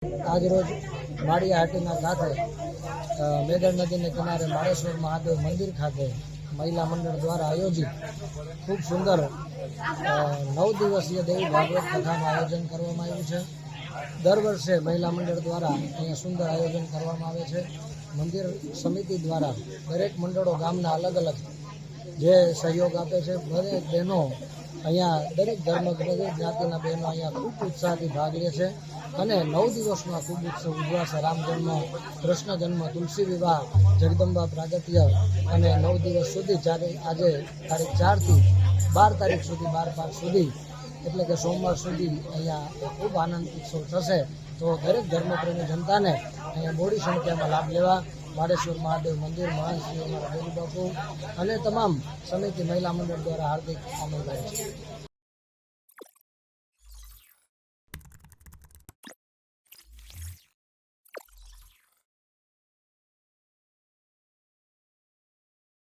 આજરોજ માળિયાહાટીના ખાતે મેદર નદીને કિનારે માળેશ્વર મહાદેવ મંદિર ખાતે મહિલા મંડળ દ્વારા આયોજિત ખૂબ સુંદર 9 દિવસીય દેવી ભાગવત કથાનું આયોજન કરવામાં આવ્યું છે। દર વર્ષે મહિલા મંડળ દ્વારા અહીંયા સુંદર આયોજન કરવામાં આવે છે। મંદિર સમિતિ દ્વારા દરેક મંડળો ગામના અલગ અલગ જે સહયોગ આપે છે। દરેક બહેનો અહીંયા દરેક ધર્મ દરેક જ્ઞાતિના બહેનો અહીંયા ખૂબ ઉત્સાહથી ભાગ લે છે અને 9 દિવસમાં ખૂબ ઉત્સવ ઉજવાશે। રામ જન્મ, કૃષ્ણ જન્મ, તુલસી વિવાહ, જગદંબા પ્રાગટ્ય અને 9 દિવસ સુધી આજે તારીખ 4 થી 12 તારીખ સુધી 12/5 સુધી એટલે કે સોમવાર સુધી અહીંયા ખૂબ આનંદ ઉત્સવ થશે। તો દરેક ધર્મપ્રેમી જનતાને અહીંયા મોટી સંખ્યામાં લાભ લેવા માળેશ્વર મહાદેવ મંદિર મહાશ્રી અમારા દેવી બાપુ અને તમામ સમિતિ મહિલા મંડળ દ્વારા હાર્દિક આમંત્રણ છે।